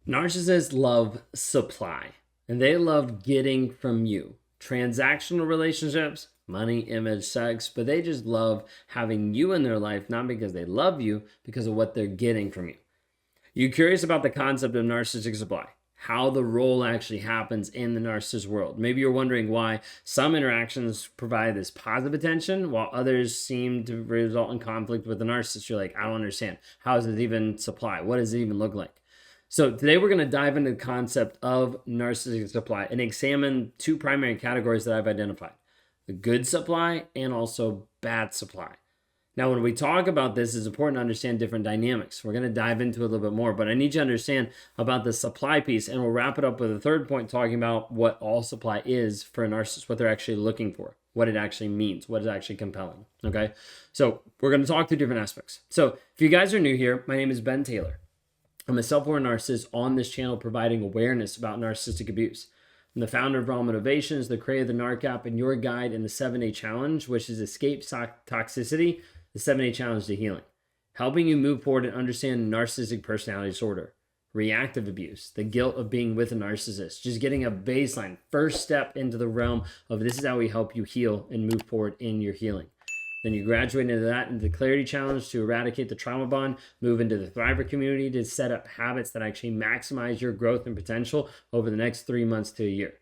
Narcissists love supply and they love getting from you transactional relationships, money, image, sex, but they just love having you in their life, not because they love you, because of what they're getting from you. You curious about the concept of narcissistic supply? How the role actually happens in the narcissist world. Maybe you're wondering why some interactions provide this positive attention while others seem to result in conflict with the narcissist. You're like, I don't understand. How does it even supply? What does it even look like? So today we're going to dive into the concept of narcissistic supply and examine two primary categories that I've identified: the good supply and also bad supply. Now, when we talk about this, it's important to understand different dynamics. We're going to dive into it a little bit more, but I need you to understand about the supply piece, and we'll wrap it up with a third point talking about what all supply is for a narcissist, what they're actually looking for, what it actually means, what is actually compelling, okay? So we're going to talk through different aspects. So if you guys are new here, my name is Ben Taylor. I'm a self-aware narcissist on this channel providing awareness about narcissistic abuse. I'm the founder of Raw Motivations, the creator of the NARC app, and your guide in the 7-Day Challenge, which is Escape Toxicity, the 7-Day Challenge to Healing, helping you move forward and understand narcissistic personality disorder, reactive abuse, the guilt of being with a narcissist, just getting a baseline, first step into the realm of this is how we help you heal and move forward in your healing. Then you graduate into that, into the Clarity Challenge to eradicate the trauma bond, move into the Thriver community to set up habits that actually maximize your growth and potential over the next 3 months to a year.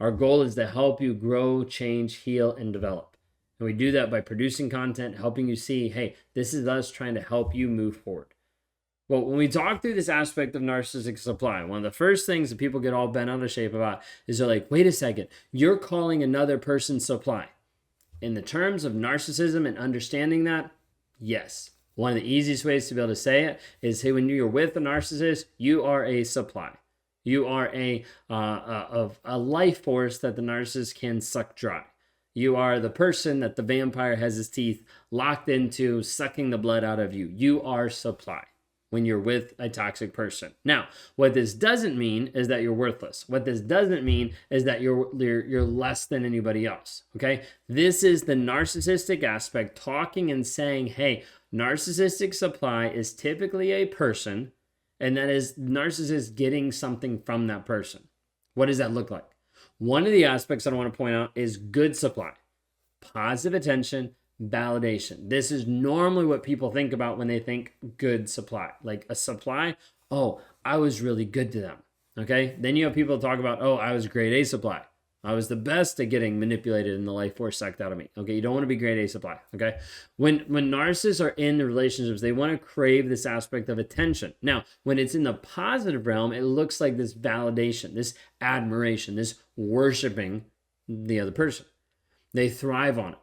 Our goal is to help you grow, change, heal, and develop. And we do that by producing content, helping you see, hey, this is us trying to help you move forward. Well, when we talk through this aspect of narcissistic supply, one of the first things that people get all bent out of shape about is they're like, wait a second, you're calling another person supply. In the terms of narcissism and understanding that, yes. One of the easiest ways to be able to say it is, hey, when you're with a narcissist, you are a supply. You are a life force that the narcissist can suck dry. You are the person that the vampire has his teeth locked into, sucking the blood out of you. You are supply when you're with a toxic person. Now, what this doesn't mean is that you're worthless. What this doesn't mean is that you're less than anybody else, okay? This is the narcissistic aspect talking and saying, hey, narcissistic supply is typically a person, and that is narcissist getting something from that person. What does that look like? One of the aspects that I want to point out is good supply, positive attention, validation. This is normally what people think about when they think good supply. Like a supply, oh, I was really good to them. Okay. Then you have people talk about, oh, I was grade A supply. I was the best at getting manipulated and the life force sucked out of me. Okay. You don't want to be grade A supply. Okay. When narcissists are in the relationships, they want to crave this aspect of attention. Now, when it's in the positive realm, it looks like this validation, this admiration, this worshiping the other person. They thrive on it.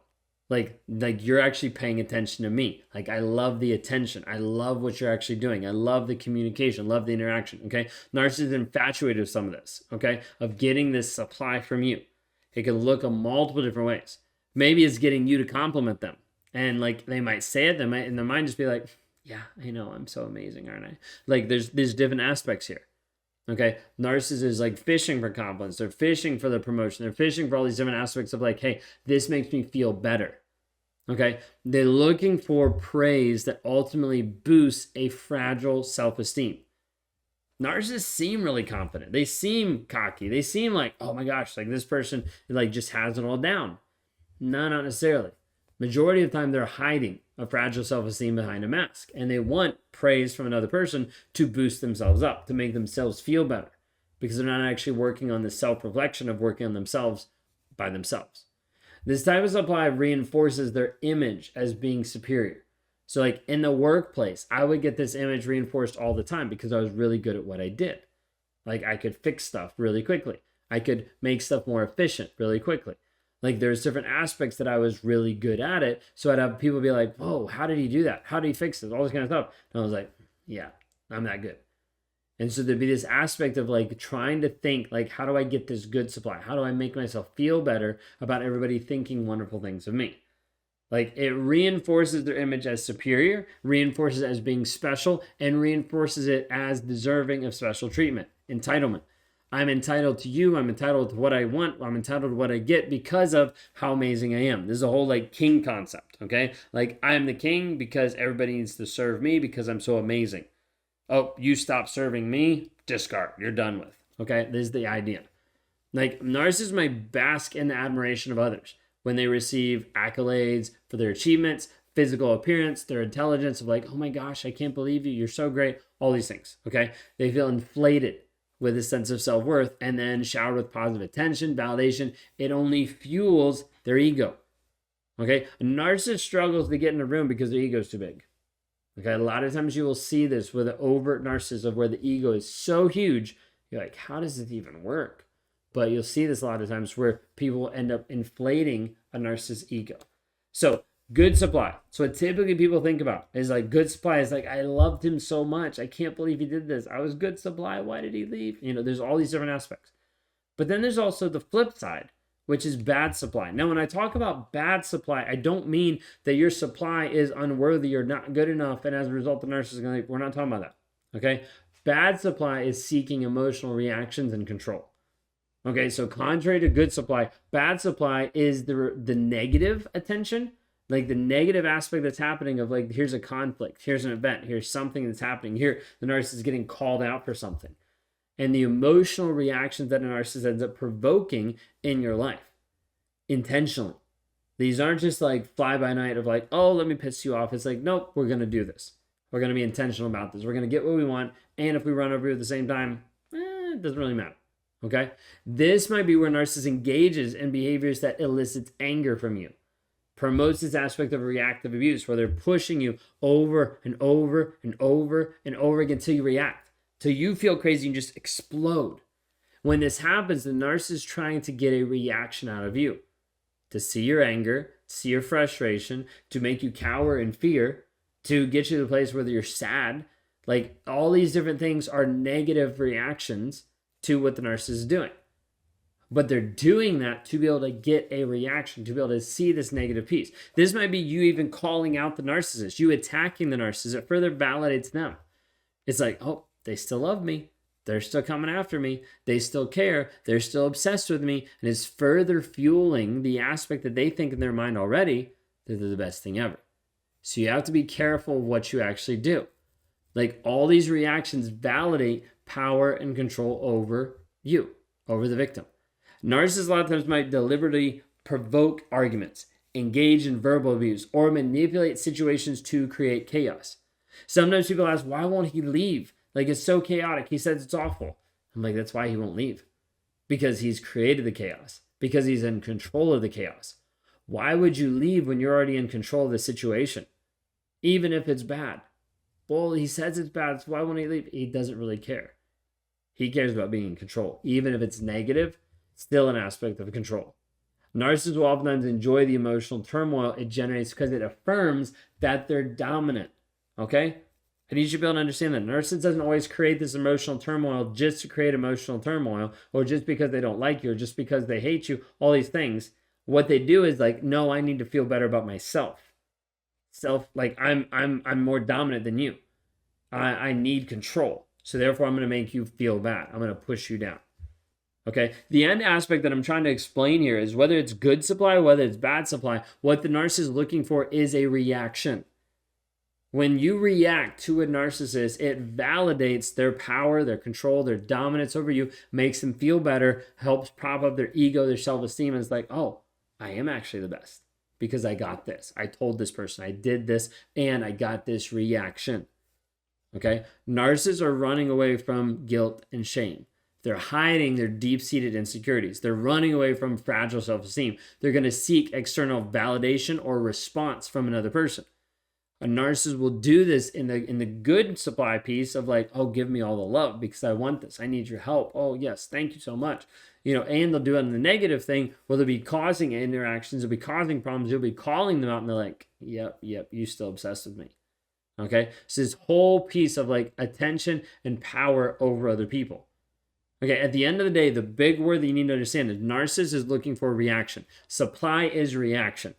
Like you're actually paying attention to me. Like, I love the attention. I love what you're actually doing. I love the communication, love the interaction, okay? Narcissists are infatuated with some of this, okay? Of getting this supply from you. It can look in multiple different ways. Maybe it's getting you to compliment them. And like, they might say it, they might in their mind just be like, yeah, I know, I'm so amazing, aren't I? Like, there's different aspects here. Okay, narcissists is like fishing for compliments. They're fishing for the promotion. They're fishing for all these different aspects of like, hey, this makes me feel better. Okay, they're looking for praise that ultimately boosts a fragile self-esteem. Narcissists seem really confident. They seem cocky. They seem like, oh my gosh, like this person like just has it all down. No, not necessarily. Majority of the time, they're hiding a fragile self-esteem behind a mask, and they want praise from another person to boost themselves up, to make themselves feel better, because they're not actually working on the self-reflection of working on themselves by themselves. This type of supply reinforces their image as being superior. So like in the workplace, I would get this image reinforced all the time because I was really good at what I did. Like I could fix stuff really quickly. I could make stuff more efficient really quickly. Like there's different aspects that I was really good at it. So I'd have people be like, whoa, how did he do that? How did he fix this? All this kind of stuff. And I was like, yeah, I'm that good. And so there'd be this aspect of like trying to think like, how do I get this good supply? How do I make myself feel better about everybody thinking wonderful things of me? Like it reinforces their image as superior, reinforces it as being special, and reinforces it as deserving of special treatment, entitlement. I'm entitled to you. I'm entitled to what I want. I'm entitled to what I get because of how amazing I am. This is a whole like king concept, okay? Like I'm the king because everybody needs to serve me because I'm so amazing. Oh, you stop serving me, discard. You're done with. Okay, this is the idea. Like, narcissists might bask in the admiration of others when they receive accolades for their achievements, physical appearance, their intelligence, of like, oh my gosh, I can't believe you. You're so great. All these things. Okay. They feel inflated with a sense of self-worth and then showered with positive attention, validation. It only fuels their ego. Okay. A narcissist struggles to get in a room because their ego is too big. Okay. A lot of times you will see this with an overt narcissism where the ego is so huge. You're like, how does this even work? But you'll see this a lot of times where people end up inflating a narcissist ego. So good supply. So what typically people think about is like good supply is like, I loved him so much. I can't believe he did this. I was good supply. Why did he leave? There's all these different aspects. But then there's also the flip side, which is bad supply. Now, when I talk about bad supply, I don't mean that your supply is unworthy or not good enough. And as a result, the narcissist is going to leave. We're not talking about that. Okay. Bad supply is seeking emotional reactions and control. Okay, so contrary to good supply, bad supply is the negative attention, like the negative aspect that's happening of like, here's a conflict, here's an event, here's something that's happening. Here, the narcissist is getting called out for something. And the emotional reactions that a narcissist ends up provoking in your life intentionally. These aren't just like fly by night of like, oh, let me piss you off. It's like, nope, we're going to do this. We're going to be intentional about this. We're going to get what we want. And if we run over you at the same time, it doesn't really matter. Okay, this might be where narcissist engages in behaviors that elicits anger from you, promotes this aspect of reactive abuse where they're pushing you over and over and over and over again until you react, till you feel crazy and just explode. When this happens, the narcissist is trying to get a reaction out of you, to see your anger, see your frustration, to make you cower in fear, to get you to the place where you're sad. Like all these different things are negative reactions to what the narcissist is doing. But they're doing that to be able to get a reaction, to be able to see this negative piece. This might be you even calling out the narcissist, you attacking the narcissist. It further validates them. It's like, oh, they still love me. They're still coming after me. They still care. They're still obsessed with me. And it's further fueling the aspect that they think in their mind already that they're the best thing ever. So you have to be careful of what you actually do. Like all these reactions validate power and control over you, over the victim. Narcissists a lot of times might deliberately provoke arguments, engage in verbal abuse, or manipulate situations to create chaos. Sometimes people ask, why won't he leave? Like, it's so chaotic. He says it's awful. I'm like, that's why he won't leave. Because he's created the chaos. Because he's in control of the chaos. Why would you leave when you're already in control of the situation? Even if it's bad. Well, he says it's bad, so why won't he leave? He doesn't really care. He cares about being in control. Even if it's negative, still an aspect of control. Narcissists will oftentimes enjoy the emotional turmoil it generates because it affirms that they're dominant. Okay? And you should be able to understand that narcissist doesn't always create this emotional turmoil just to create emotional turmoil, or just because they don't like you, or just because they hate you, all these things. What they do is like, no, I need to feel better about myself. Like I'm more dominant than you. I need control. So therefore I'm going to make you feel bad. I'm going to push you down. Okay. The end aspect that I'm trying to explain here is whether it's good supply, whether it's bad supply, what the narcissist is looking for is a reaction. When you react to a narcissist, it validates their power, their control, their dominance over you, makes them feel better, helps prop up their ego, their self-esteem. And it's like, oh, I am actually the best because I got this. I told this person I did this and I got this reaction. Okay. Narcissists are running away from guilt and shame. They're hiding their deep-seated insecurities. They're running away from fragile self-esteem. They're going to seek external validation or response from another person. A narcissist will do this in the good supply piece of like, oh, give me all the love because I want this. I need your help. Oh, yes, thank you so much. And they'll do it in the negative thing where they'll be causing interactions, they'll be causing problems, you'll be calling them out and they're like, yep, you still obsessed with me. Okay? So this whole piece of like attention and power over other people. Okay, at the end of the day, the big word that you need to understand is narcissist is looking for reaction. Supply is reaction.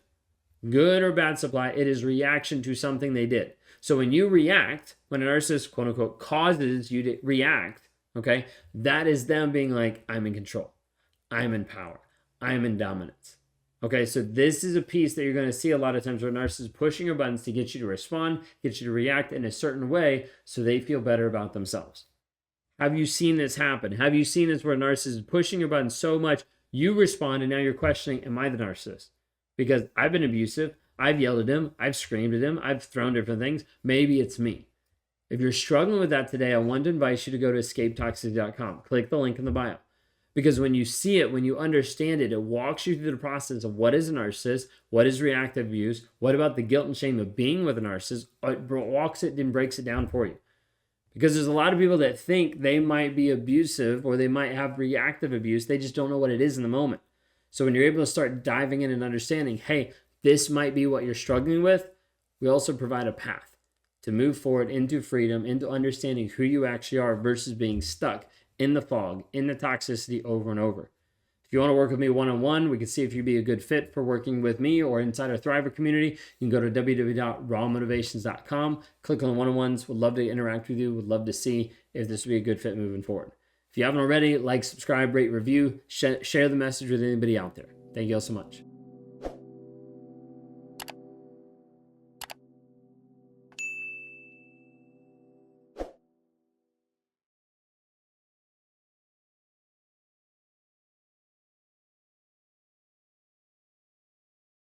Good or bad supply, it is reaction to something they did. So when you react, when a narcissist, quote unquote, causes you to react, okay, that is them being like, I'm in control. I'm in power. I'm in dominance. Okay, so this is a piece that you're going to see a lot of times where narcissists is pushing your buttons to get you to respond, get you to react in a certain way so they feel better about themselves. Have you seen this happen? Have you seen this where a narcissist is pushing your buttons so much you respond and now you're questioning, am I the narcissist? Because I've been abusive, I've yelled at him, I've screamed at him, I've thrown different things. Maybe it's me. If you're struggling with that today, I want to invite you to go to escapetoxicity.com. Click the link in the bio. Because when you see it, when you understand it, it walks you through the process of what is a narcissist, what is reactive abuse, what about the guilt and shame of being with a narcissist. It walks it and breaks it down for you. Because there's a lot of people that think they might be abusive or they might have reactive abuse. They just don't know what it is in the moment. So when you're able to start diving in and understanding, hey, this might be what you're struggling with, we also provide a path to move forward into freedom, into understanding who you actually are versus being stuck in the fog, in the toxicity over and over. If you want to work with me one-on-one, we can see if you'd be a good fit for working with me or inside our Thriver community. You can go to www.rawmotivations.com, click on the one-on-ones. Would love to interact with you. Would love to see if this would be a good fit moving forward. If you haven't already, like, subscribe, rate, review, share the message with anybody out there. Thank you all so much.